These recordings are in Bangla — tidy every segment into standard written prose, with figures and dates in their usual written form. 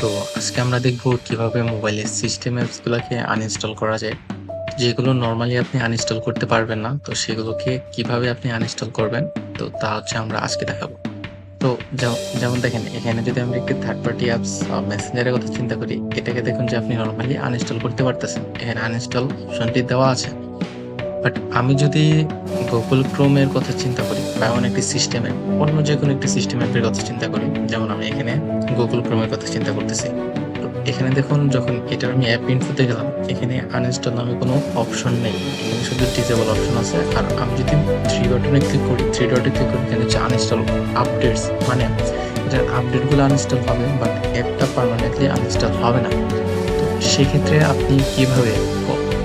তো আজকে আমরা দেখব কিভাবে মোবাইলের সিস্টেম অ্যাপস গুলাকে আনইনস্টল করা যায়। যেগুলো নরমালি আপনি আনইনস্টল করতে পারবেন না। তো সেগুলোকে কিভাবে আপনি আনইনস্টল করবেন, তো তা হচ্ছে আমরা আজকে দেখাবো। তো যেমন দেখেন এখানে যদি আমরা একটি থার্ড পার্টি অ্যাপস মেসেঞ্জারের কথা চিন্তা করি, এটাকে দেখুন যে আপনি নরমালি আনইনস্টল করতে পারতেছেন। এখানে আনইনস্টল অপশনটি দেওয়া আছে। বাট আমি যদি Google Chrome এর কথা চিন্তা করি বা এমন একটি সিস্টেমের অন্য যেকোনো একটি সিস্টেম অ্যাপের কথা চিন্তা করি, যেমন আমি এখানে Google Chrome এর কথা চিন্তা করতেছি। তো এখানে দেখুন যখন এটার আমি অ্যাপ ইনফোতে গেলাম, এখানে আনইনস্টল নামে কোনো অপশন নেই। এখানে শুধু ডিসেবল অপশন আছে। আর আমি যদি থ্রি বাটনে ক্লিক করি, এখানে হচ্ছে আনইনস্টল আপডেটস, মানে এটার আপডেটগুলো আনইনস্টল হবে বাট অ্যাপটা পার্মানেন্টলি আনইনস্টল হবে না। তো সেক্ষেত্রে আপনি কিভাবে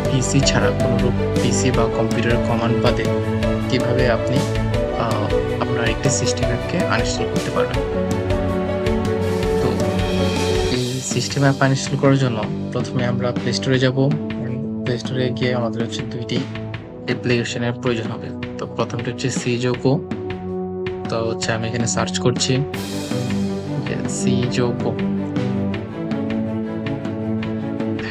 পিসি ছাড়া কোনোরূপ পিসি বা কম্পিউটার কমান্ড বাদে কিভাবে আপনি আপনার একটি সিস্টেম অ্যাপকে আনইনস্টল করতে পারবেন। তো এই সিস্টেম অ্যাপ আনইনস্টল করার জন্য প্রথমে আমরা প্লে স্টোরে যাব। প্লে স্টোরে গিয়ে আমাদের হচ্ছে দুইটি অ্যাপ্লিকেশনের প্রয়োজন হবে। তো প্রথমটা হচ্ছে সিজোকো। তো হচ্ছে আমি এখানে সার্চ করছি সিজোকো।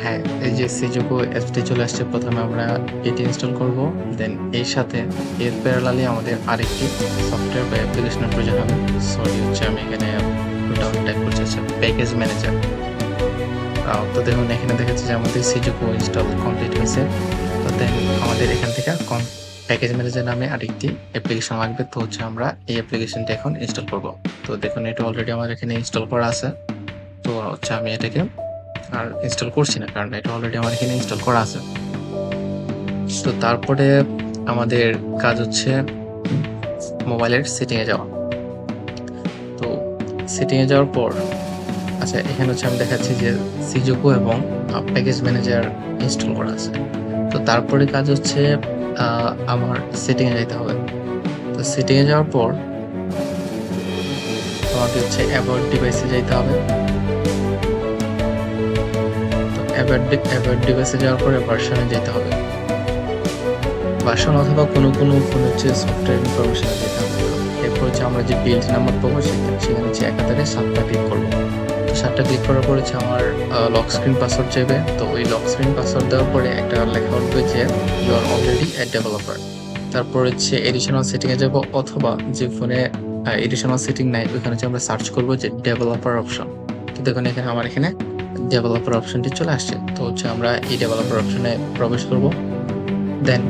হ্যাঁ, এই যে সিজোকো অ্যাপসটি চলে আসছে। প্রথমে আমরা এটি ইনস্টল করব, দেন এর সাথে এর প্যারালালি আমাদের আরেকটি সফটওয়্যার বা অ্যাপ্লিকেশনের প্রয়োজন হবে। সরি, হচ্ছে আমি এখানে ডাউন টাইপ করছি হচ্ছে প্যাকেজ ম্যানেজার। তো দেখুন এখানে দেখাচ্ছে যে আমাদের সিজোকো ইনস্টল কমপ্লিট হয়েছে। তো দেন আমাদের এখান থেকে প্যাকেজ ম্যানেজার নামে আরেকটি অ্যাপ্লিকেশন লাগবে। তো হচ্ছে আমরা এই অ্যাপ্লিকেশনটা এখন ইনস্টল করব। তো দেখুন এটা অলরেডি আমার এখানে ইনস্টল করা আছে। তো হচ্ছে আমি এটাকে আর ইনস্টল করছি না, কারণ এটা অলরেডি আমার এখানে ইনস্টল করা আছে। তো তারপরে আমাদের কাজ হচ্ছে মোবাইলের সেটিং এ যাওয়া। তো সেটিং এ যাওয়ার পর আচ্ছা, এখানে হচ্ছে আমি দেখাচ্ছি যে সিজোকো এবং প্যাকেজ ম্যানেজার ইনস্টল করা আছে। তো তারপরে কাজ হচ্ছে আমার সেটিং এ যেতে হবে। তো সেটিং এ যাওয়ার পর আমাকে হচ্ছে অ্যাবাউট ডিভাইসে যেতে হবে। তো অ্যাবাউট ডিভাইসে যাওয়ার পরে ভার্সনে যেতে হবে। ভার্সন অথবা কোনো ফোন হচ্ছে সফটওয়্যার ইনফরমেশনে যেতে হবে। এরপর হচ্ছে আমরা যে বিল্ড নাম্বার পাবো সেখানে হচ্ছে একাধারে 7টা ক্লিক করবো। তো 7টা ক্লিক করার পর হচ্ছে আমার লক স্ক্রিন পাসওয়ার্ড চাইবে। তো ওই লক স্ক্রিন পাসওয়ার্ড দেওয়ার পরে একটা লেখা উঠবে যে you are already a developer. তারপর হচ্ছে এডিশনাল সেটিং এ যাব, অথবা যে ফোনে এডিশনাল সেটিং নাই ওইখানে হচ্ছে আমরা সার্চ করবো যে ডেভেলপার অপশন। তো দেখুন এখানে আমার এখানে ডেভেলপার অপশনটি চলে আসছে। তো হচ্ছে আমরা এই ডেভেলপার অপশনে প্রবেশ করব। দেন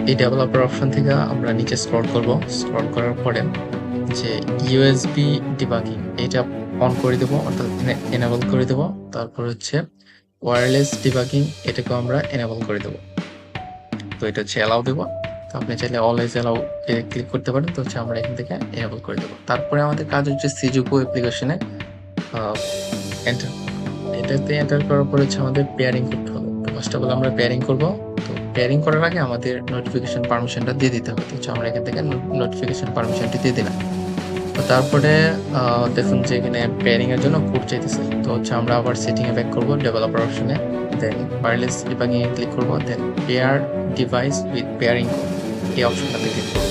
এই ডেভেলপার অপশন থেকে আমরা নিচে স্ক্রল করব। স্ক্রল করার পরে যে ইউএসবি ডিবাগিং এটা অন করে দেবো, অর্থাৎ এনেবল করে দেবো। তারপর হচ্ছে ওয়্যারলেস ডিবাগিং এটাকেও আমরা এনেবল করে দেবো। তো এটা হচ্ছে অ্যালাউ দেবো। তো আপনি চাইলে অলওয়েজ অ্যালাউ এ ক্লিক করতে পারেন। তো হচ্ছে আমরা এখান থেকে এনেবল করে দেবো। তারপরে আমাদের কাজ হচ্ছে সিজুকো অ্যাপ্লিকেশনে এন্টার। এটাতে এন্টার করার পর হচ্ছে আমাদের পেয়ারিং করতে হবে। তো ফার্স্ট অফ অল আমরা পেয়ারিং করব। তো পেয়ারিং করার আগে আমাদের নোটিফিকেশন পারমিশনটা দিয়ে দিতে হবে। তো হচ্ছে আমরা এখান থেকে নোটিফিকেশন পারমিশনটি দিয়ে দিলাম। তো তারপরে দেখুন যে এখানে পেয়ারিং এর জন্য কোড চাইতেছে। তো হচ্ছে আমরা আবার সেটিং এ ব্যাক করব, ডেভেলপার অপশনে, দেন ওয়্যারলেস ডিবাগিং এ ক্লিক করব, then pair device with pairing code এই অপশনটাতে ক্লিক করব।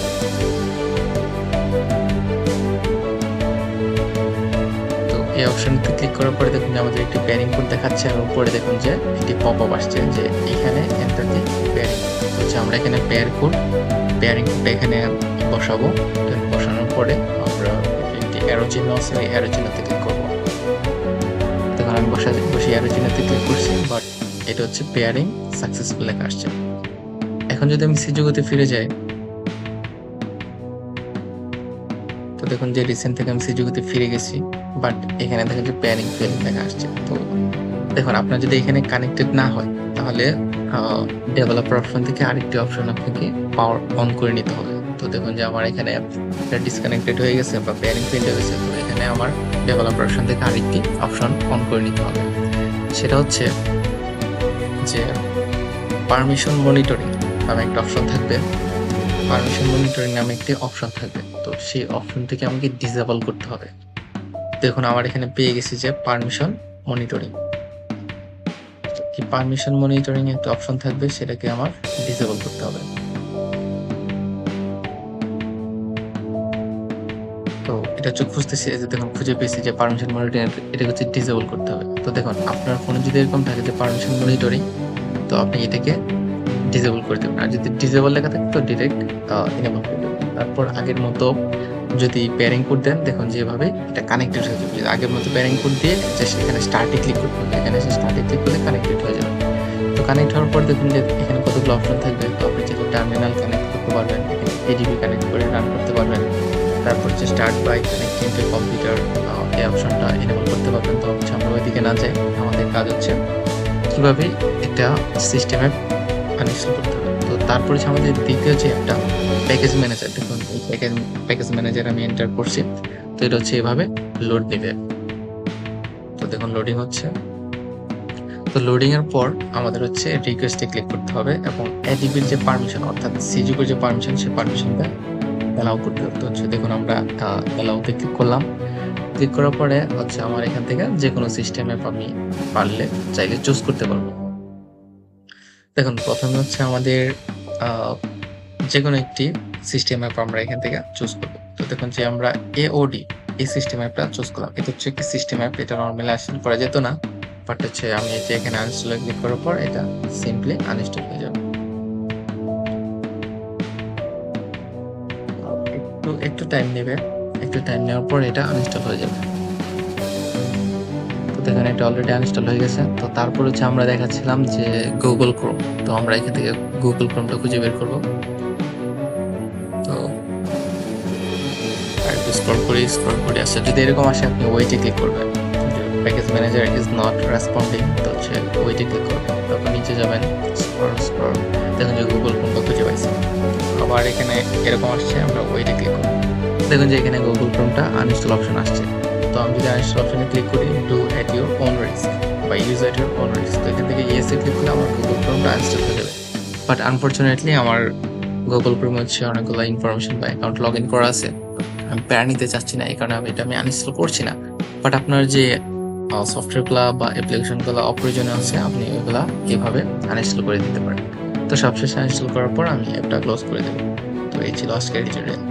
তো এই অপশনতে ক্লিক করার পরে দেখুন যে আমাদের একটি পেয়ারিং কোড দেখাচ্ছে, আর উপরে দেখুন যে একটি পপআপ আসছে যে এখানে এন্টার দি পেয়ারিং। হচ্ছে আমরা এখানে পেয়ারিং কোডটা এখানে বসাবো। দেন বসানোর পরে আমরা একটি অ্যারো চিহ্ন আছে, ওই অ্যারো চিহ্নতে ক্লিক করব। তখন আমি বসে অ্যারো চিহ্নতে ক্লিক করছি, বাট এটা হচ্ছে পেয়ারিং সাকসেসফুল লেখা আসছে। এখন যদি আমি সিজুকোতে ফিরে যাই, তো দেখুন যে রিসেন্ট থেকে আমি সিজুকোতে ফিরে গেছি, বাট এখানে দেখেন যে পেয়ারিং ফেল লেখা আসছে। তো দেখুন আপনার যদি এখানে কানেক্টেড না হয়, তাহলে ডেভেলপার অপশন থেকে আরেকটি অপশন আপনাকে পাওয়ার অন করে নিতে হবে। তো দেখুন যে আমার এখানে ডিসকানেক্টেড হয়ে গেছে বা পেয়ারিং ফেল হয়ে গেছে। তো এখানে আমার ডেভেলপার অপশন থেকে আরেকটি অপশন অন করে নিতে হবে। সেটা হচ্ছে যে পারমিশন মনিটরিং নামে একটা অপশন থাকবে। পারমিশন মনিটরিং নামে একটি অপশন থাকবে। তো সেই অপশন থেকে আমাকে ডিসেবল করতে হবে। দেখুন আমার এখানে পেয়ে গেছি যে পারমিশন মনিটরিং। কি পারমিশন মনিটরিং একটা অপশন থাকবে, সেটাকে আমার ডিসেবল করতে হবে। তো এটা এটা হচ্ছে খুঁজতেছি, এই যে দেখুন খুঁজে পেয়েছি যে পারমিশন মনিটরিং, এটা হচ্ছে ডিসেবল করতে হবে। তো দেখুন আপনার ফোনে যদি এরকম থাকে যে পারমিশন মনিটরিং, তো আপনি এটাকে ডিসেবল করে দেবেন। আর যদি ডিসেবল লেখা থাকে তো ডিরেক্ট এনেবল করে দেবেন। তারপর আগের মতো যদি পেয়ারিং কোড দেন, দেখুন যেভাবে এটা কানেক্টেড হয়ে যাবে। যদি আগের মতো পেয়ারিং কোড দিয়ে যে সেখানে স্টার্টে ক্লিক করতে হবে, এখানে এসে স্টার্টে ক্লিক করলে কানেক্টেড হয়ে যাবে। তো কানেক্ট হওয়ার পর দেখুন যে এখানে কতগুলো অপশন থাকবে। তো আপনি চাইলে টার্মিনাল কানেক্ট করতে পারবেন, এখানে এডিবি কানেক্ট করে রান করতে পারবেন। তারপর হচ্ছে start by connecting to computer, এই অপশনটা এনেবল করতে পারবেন। তো হচ্ছে আমরা ওইদিকে না যাই, আমাদের কাজ হচ্ছে কিভাবে এটা সিস্টেমে আনইনস্টল করতে হবে। তো তারপরে হচ্ছে আমাদের দ্বিতীয় যে একটা প্যাকেজ ম্যানেজার, দেখুন এই প্যাকেজ ম্যানেজার আমি এন্টার করছি। তো এটা হচ্ছে এভাবে লোড নেবে। তো দেখুন লোডিং হচ্ছে। তো লোডিং এর পর আমাদের হচ্ছে রিকোয়েস্টে ক্লিক করতে হবে এবং এডিবির যে পারমিশন অর্থাৎ সিজুকের যে পারমিশন, সেই পারমিশনটা অ্যালাউ করতে হবে। তো হচ্ছে দেখুন আমরা অ্যালাউতে ক্লিক করলাম। ক্লিক করার পরে হচ্ছে আমার এখান থেকে যে কোনো সিস্টেম অ্যাপ আমি পারলে চাইলে চুজ করতে পারবো। দেখুন প্রথমে হচ্ছে আমাদের যে কোনো একটি সিস্টেম অ্যাপ আমরা এখান থেকে চুজ করব। তো দেখুন যে আমরা এওডি এই সিস্টেম অ্যাপটা চুজ করলাম। এটা হচ্ছে একটি সিস্টেম অ্যাপ, এটা নরমালি ইনস্টল করা যেত না, বাট হচ্ছে আমি যে এখানে আনইনস্টল ক্লিক করার পর এটা সিম্পলি আনইনস্টল হয়ে যাবে। একটু টাইম নেবে, একটু টাইম নেওয়ার পর এটা আনইনস্টল হয়ে যাবে। তো দেখুন এটা অলরেডি আনইনস্টল হয়ে গেছে। তো তারপর হচ্ছে আমরা দেখাচ্ছিলাম যে গুগল ক্রোম, তো আমরা এখান থেকে গুগল ক্রোমটা খুঁজে বের করব। তো স্ক্রল করি আসছে। যদি এরকম আসে আপনি ওয়েটে ক্লিক করবেন, package manager is not responding, তো হচ্ছে ওয়েটে ক্লিক করবেন। তারপর নিচে যাবেন, স্ক্রল দেখুন যে গুগল ক্রোমটা খুঁজে পাইছি। আবার এখানে এরকম আসছে, আমরা ওয়েটে ক্লিক করব। দেখুন যে এখানে গুগল ক্রোমটা আনইনস্টল অপশন আসছে। তো আমি যদি আনইনস্টল অপশনে ক্লিক করি, do at your own risk বা use at your own risk, তো এখান থেকে ইয়েসে ক্লিক করলে আমার গুগল ক্রোমটা আনইনস্টল হয়ে যাবে। বাট আনফরচুনেটলি আমার গুগল ক্রোমে হচ্ছে অনেকগুলো ইনফরমেশন বা অ্যাকাউন্ট লগ ইন করা আছে, আমি প্যারা নিতে চাচ্ছি না, এই কারণে আমি এটা আনইনস্টল করছি না। বাট আপনার যে সফটওয়্যারগুলো বা অ্যাপ্লিকেশনগুলো অপ্রয়োজনীয় আছে, আপনি ওইগুলা এভাবে আনইনস্টল করে দিতে পারেন। তো সবশেষে আনইনস্টল করার পর আমি অ্যাপটা ক্লোজ করে দেবো। তো এই ছিল আজকের টিউটোরিয়াল।